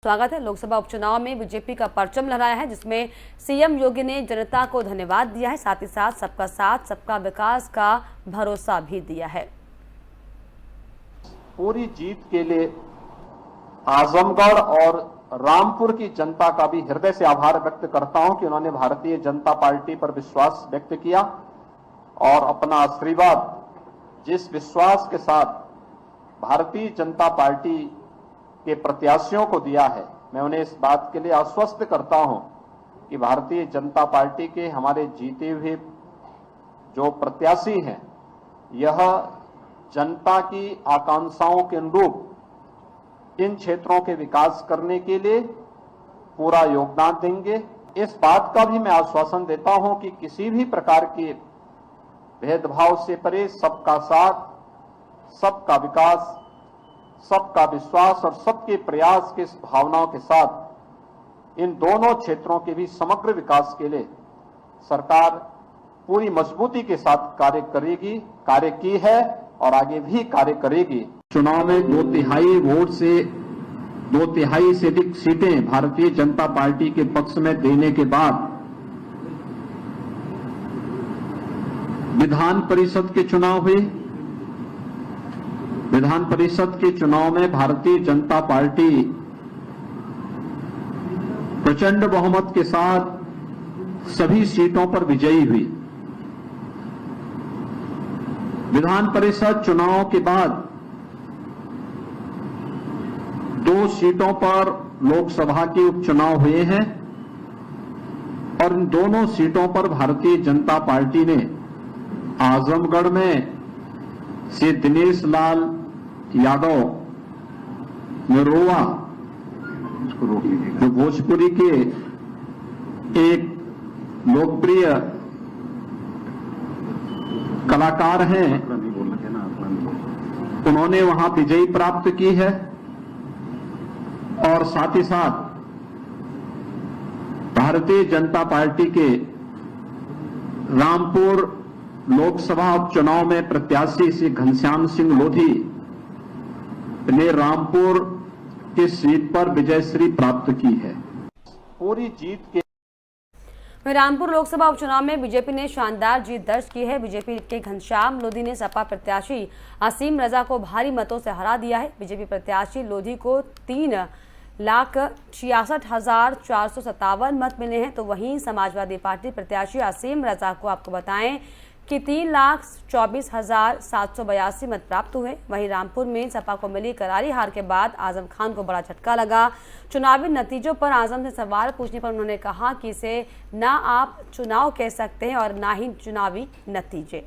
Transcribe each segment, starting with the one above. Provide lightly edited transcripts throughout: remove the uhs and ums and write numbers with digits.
स्वागत है। लोकसभा उपचुनाव में बीजेपी का परचम लहराया है, जिसमें सीएम योगी ने जनता को धन्यवाद दिया है, साथ ही साथ सबका विकास का भरोसा भी दिया है। पूरी जीत के लिए आजमगढ़ और रामपुर की जनता का भी हृदय से आभार व्यक्त करता हूं कि उन्होंने भारतीय जनता पार्टी पर विश्वास व्यक्त किया और अपना आशीर्वाद जिस विश्वास के साथ भारतीय जनता पार्टी के प्रत्याशियों को दिया है, मैं उन्हें इस बात के लिए आश्वस्त करता हूं कि भारतीय जनता पार्टी के हमारे जीते हुए जो प्रत्याशी हैं, यह जनता की आकांक्षाओं के अनुरूप इन क्षेत्रों के विकास करने के लिए पूरा योगदान देंगे। इस बात का भी मैं आश्वासन देता हूं कि किसी भी प्रकार के भेदभाव से परे सबका साथ, सबका विकास, सबका विश्वास और सबके प्रयास की भावनाओं के साथ इन दोनों क्षेत्रों के भी समग्र विकास के लिए सरकार पूरी मजबूती के साथ कार्य की है और आगे भी कार्य करेगी। चुनाव में 2/3 से अधिक सीटें भारतीय जनता पार्टी के पक्ष में देने के बाद विधान परिषद के चुनाव हुए। विधान परिषद के चुनाव में भारतीय जनता पार्टी प्रचंड बहुमत के साथ सभी सीटों पर विजयी हुई। विधान परिषद चुनाव के बाद 2 सीटों पर लोकसभा के उपचुनाव हुए हैं और इन दोनों सीटों पर भारतीय जनता पार्टी ने आजमगढ़ में से दिनेश लाल यादव निरोवा, जो भोजपुरी के एक लोकप्रिय कलाकार हैं, उन्होंने वहां विजयी प्राप्त की है और साथ ही साथ भारतीय जनता पार्टी के रामपुर लोकसभा उपचुनाव में प्रत्याशी श्री घनश्याम सिंह लोधी ने रामपुर की सीट पर विजयश्री प्राप्त की है। पूरी जीत के रामपुर लोकसभा उपचुनाव में बीजेपी ने शानदार जीत दर्ज की है। बीजेपी के घनश्याम लोधी ने सपा प्रत्याशी असीम रजा को भारी मतों से हरा दिया है। बीजेपी प्रत्याशी लोधी को 3,66,457 मत मिले हैं, तो वहीं समाजवादी पार्टी प्रत्याशी असीम रजा को आपको बताएं कि 3,24,782 मत प्राप्त हुए। वहीं रामपुर में सपा को मिली करारी हार के बाद आजम खान को बड़ा झटका लगा। चुनावी नतीजों पर आजम से सवाल पूछने पर उन्होंने कहा कि इसे ना आप चुनाव कह सकते हैं और ना ही चुनावी नतीजे।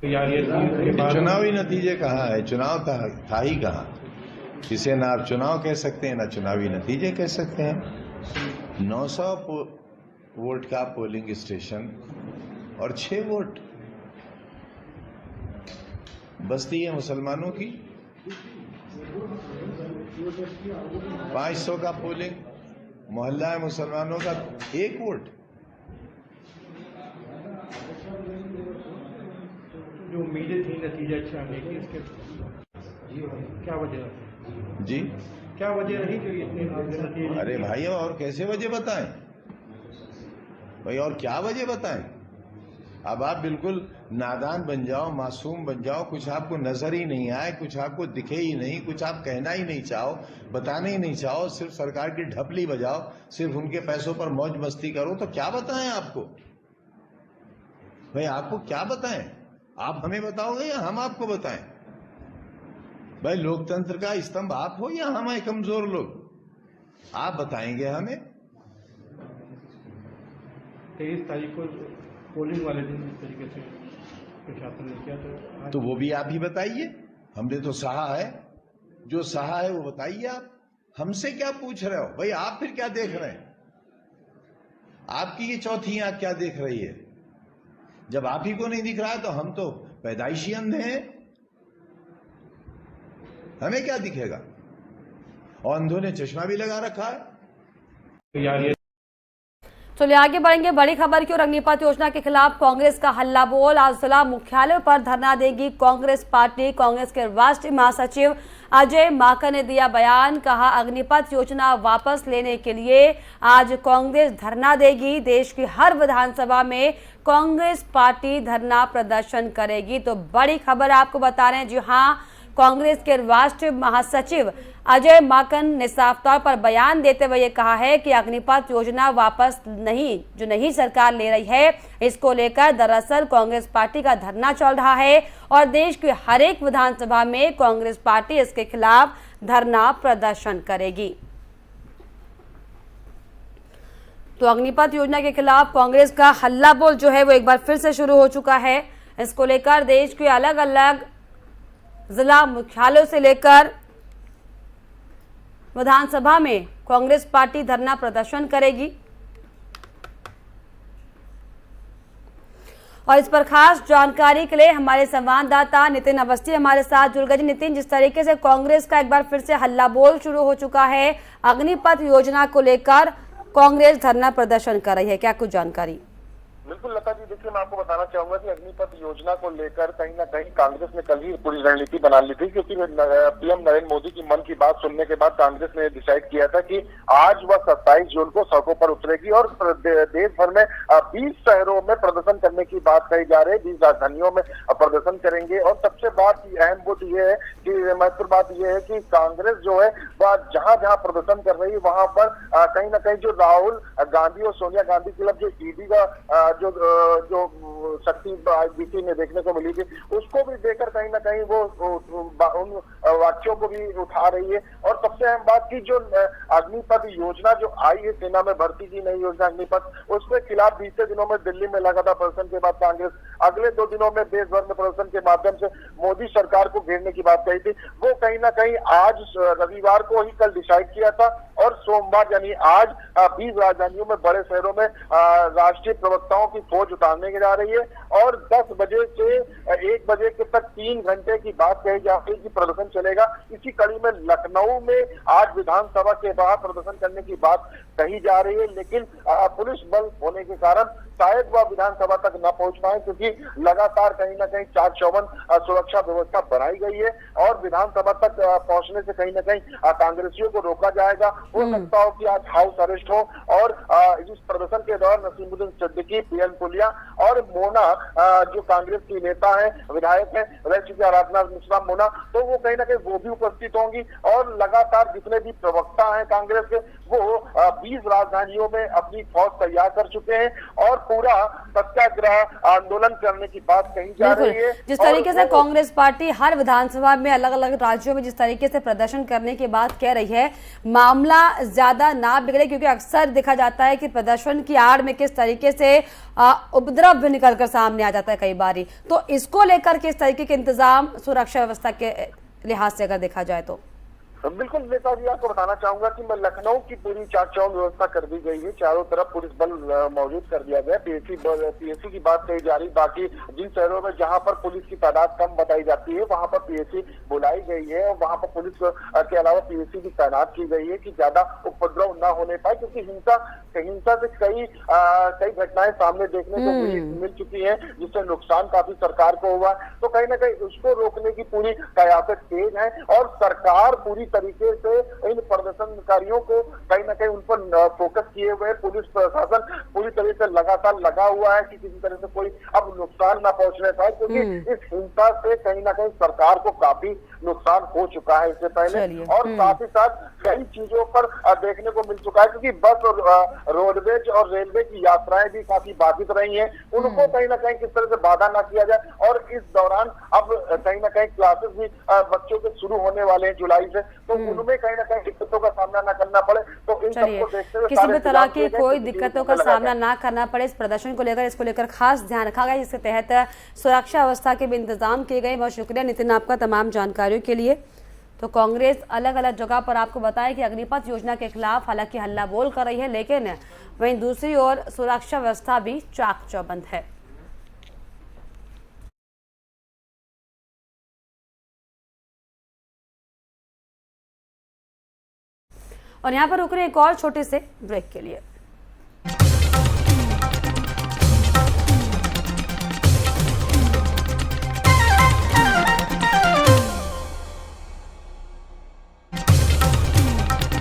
चुनावी नतीजे कहाँ है? चुनाव था ही कहाँ? इसे ना आप चुनाव कह सकते हैं ना चुनावी नतीजे कह सकते हैं। 900 वोट का पोलिंग स्टेशन और 6 वोट बस्ती है मुसलमानों की। 500 का पोलिंग मोहल्ला है मुसलमानों का, 1 वोट। जो उम्मीदें थी नतीजा अच्छा नहीं, इसके क्या वजह जी? क्या वजह रही जो इतने नतीजे? अरे भाई, और कैसे वजह बताएं भाई, और क्या वजह बताएं? अब आप बिल्कुल नादान बन जाओ, मासूम बन जाओ, कुछ आपको नजर ही नहीं आए, कुछ आपको दिखे ही नहीं, कुछ आप कहना ही नहीं चाहो, बताने ही नहीं चाहो, सिर्फ सरकार की ढपली बजाओ, सिर्फ उनके पैसों पर मौज मस्ती करो, तो क्या बताएं आपको भाई? आपको क्या बताएं? आप हमें बताओगे या हम आपको बताएं? भाई, लोकतंत्र का स्तंभ आप हो या हम कमजोर लोग? आप बताएंगे हमें। 23 तारीख को पोलिंग वाले दिन इस तरीके से प्रशासन ने किया, तो वो भी आप ही बताइए। हमने तो सहा है, जो सहा है वो बताइए। आप हमसे क्या पूछ रहे हो भाई? आप फिर क्या देख रहे हैं? आपकी ये चौथी आंख क्या देख रही है? जब आप ही को नहीं दिख रहा है तो हम तो पैदाइशी अंधे हैं, हमें क्या दिखेगा? और अंधों ने चश्मा भी लगा रखा है। चलिए आगे बढ़ेंगे बड़ी खबर की ओर। अग्निपथ योजना के खिलाफ कांग्रेस का हल्ला बोल। आज जिला मुख्यालय पर धरना देगी कांग्रेस पार्टी। कांग्रेस के राष्ट्रीय महासचिव अजय माकन ने दिया बयान। कहा, अग्निपथ योजना वापस लेने के लिए आज कांग्रेस धरना देगी। देश की हर विधानसभा में कांग्रेस पार्टी धरना प्रदर्शन करेगी। तो बड़ी खबर आपको बता रहे हैं, जी हाँ, कांग्रेस के राष्ट्रीय महासचिव अजय माकन ने साफ तौर पर बयान देते हुए ये कहा है कि अग्निपथ योजना वापस नहीं सरकार ले रही है। इसको लेकर दरअसल कांग्रेस पार्टी का धरना चल रहा है और देश की हर एक विधानसभा में कांग्रेस पार्टी इसके खिलाफ धरना प्रदर्शन करेगी। तो अग्निपथ योजना के खिलाफ कांग्रेस का हल्ला बोल जो है वो एक बार फिर से शुरू हो चुका है। इसको लेकर देश के अलग अलग जिला मुख्यालयों से लेकर विधानसभा में कांग्रेस पार्टी धरना प्रदर्शन करेगी। और इस पर खास जानकारी के लिए हमारे संवाददाता नितिन अवस्थी हमारे साथ जुड़ गए। नितिन, जिस तरीके से कांग्रेस का एक बार फिर से हल्ला बोल शुरू हो चुका है, अग्निपथ योजना को लेकर कांग्रेस धरना प्रदर्शन कर रही है, क्या कुछ जानकारी? बिल्कुल लता जी, देखिए मैं आपको बताना चाहूंगा कि अग्निपथ योजना को लेकर कहीं ना कहीं कांग्रेस ने कल ही पूरी रणनीति बना ली थी, क्योंकि पीएम नरेंद्र मोदी की मन की बात सुनने के बाद कांग्रेस ने डिसाइड किया था कि आज वह 27 जून को सड़कों पर उतरेगी और देश भर में 20 शहरों में प्रदर्शन करने की बात कही जा रही है। 20 राजधानियों में प्रदर्शन करेंगे। और सबसे अहम बात यह है कि महत्वपूर्ण बात यह है कि कांग्रेस जो है वह जहां जहां प्रदर्शन कर रही है वहां पर कहीं ना कहीं जो राहुल गांधी और सोनिया गांधी क्लब जो ईडी का जो शक्ति बीती में देखने को मिली थी, उसको भी देखकर कहीं ना कहीं वो उन वाक्यों को भी उठा रही है। और सबसे अहम बात की जो अग्निपथ योजना जो आई है, सेना में भर्ती की नई योजना अग्निपथ, उसके खिलाफ बीते दिनों में दिल्ली में लगातार प्रदर्शन के बाद कांग्रेस अगले 2 दिनों में देश भर में प्रदर्शन के माध्यम से मोदी सरकार को घेरने की बात कही थी। वो कहीं ना कहीं आज रविवार को ही कल डिसाइड किया था और सोमवार यानी आज 20 राजधानियों में बड़े शहरों में राष्ट्रीय प्रवक्ताओं की फौज उतारने की जा रही है और 10 बजे से 1 बजे के तक 3 घंटे की बात कही जा रही है कि प्रदर्शन चलेगा। इसी कड़ी में लखनऊ में आज विधानसभा के बाहर प्रदर्शन करने की बात कही जा रही है, लेकिन पुलिस बल होने के कारण शायद वह विधानसभा तक न पहुंच पाए, क्योंकि लगातार कहीं ना कहीं 4-चौबंद सुरक्षा व्यवस्था बढ़ाई गई है और विधानसभा तक पहुंचने से कहीं ना कहीं कांग्रेसियों को रोका जाएगा। हो सकता हो कि आज हाउस अरेस्ट हो और इस प्रदर्शन के दौरान नसीमुद्दीन सिद्दीकी, पीएन पुलिया और मोना जो कांग्रेस की नेता है, विधायक है, रह चुकी आराधना मिश्रा मोना, तो वो कहीं ना कहीं वो भी उपस्थित होंगी। और लगातार जितने भी प्रवक्ता हैं कांग्रेस के, वो 20 राजधानियों में अपनी फौज तैयार कर चुके हैं और पूरा सत्याग्रह आंदोलन करने की बात कही जा रही है। जिस तरीके से कांग्रेस पार्टी हर विधानसभा में अलग अलग राज्यों में जिस तरीके से प्रदर्शन करने की बात कह रही है, मामला ज्यादा ना बिगड़े, क्योंकि अक्सर देखा जाता है कि प्रदर्शन की आड़ में किस तरीके से उपद्रव भी निकलकर सामने आ जाता है कई बारी। तो इसको लेकर किस तरीके के इंतजाम सुरक्षा व्यवस्था के लिहाज से अगर देखा जाए तो? बिल्कुल नेता जी, आपको बताना चाहूंगा कि मैं लखनऊ की पूरी 4-चौबंद व्यवस्था कर दी गई है। चारों तरफ पुलिस बल मौजूद कर दिया गया। पीएसी की बात कही जा रही। बाकी जिन शहरों में जहां पर पुलिस की तादाद कम बताई जाती है वहां पर पीएसी बुलाई गई है और वहां पर पुलिस के अलावा पीएसी भी तैनात की गई है कि ज्यादा उपद्रव न होने पाए, क्योंकि हिंसा से कई घटनाएं सामने देखने को मिल चुकी है, जिससे नुकसान काफी सरकार को हुआ। तो कहीं ना कहीं उसको रोकने की पूरी कयासत तेज है और सरकार पूरी तरीके से इन प्रदर्शनकारियों को कहीं ना कहीं उन पर फोकस किए हुए। पुलिस प्रशासन पूरी तरीके से लगातार लगा हुआ है कि किसी तरह से कोई अब नुकसान ना पहुंचने पाए, क्योंकि इस हिंसा से कहीं ना कहीं सरकार को काफी नुकसान हो चुका है इससे पहले। और साथ ही साथ कई चीजों पर देखने को मिल चुका है, क्योंकि बस रोडवेज और रेलवे की यात्राएं भी काफी बाधित रही हैं। उनको कहीं ना कहीं किस तरह से बाधा ना किया जाए। और इस दौरान अब कहीं ना कहीं क्लासेस भी बच्चों के शुरू होने वाले हैं जुलाई से, तो उनमें कहीं ना कहीं दिक्कतों का सामना ना करना पड़े। तो इन सबको देखते हुए किसी भी तरह की कोई दिक्कतों का सामना ना करना पड़े, इस प्रदर्शन को लेकर इसको लेकर खास ध्यान रखा गया, जिसके तहत सुरक्षा व्यवस्था के भी इंतजाम किए गए। बहुत शुक्रिया नितिन आपका तमाम जानकारियों के लिए। तो कांग्रेस अलग अलग जगह पर आपको बताया कि अग्निपथ योजना के खिलाफ हालांकि हल्ला बोल कर रही है, लेकिन वहीं दूसरी ओर सुरक्षा व्यवस्था भी चाक चौबंद है। और यहाँ पर रुक रहे एक और छोटे से ब्रेक के लिए।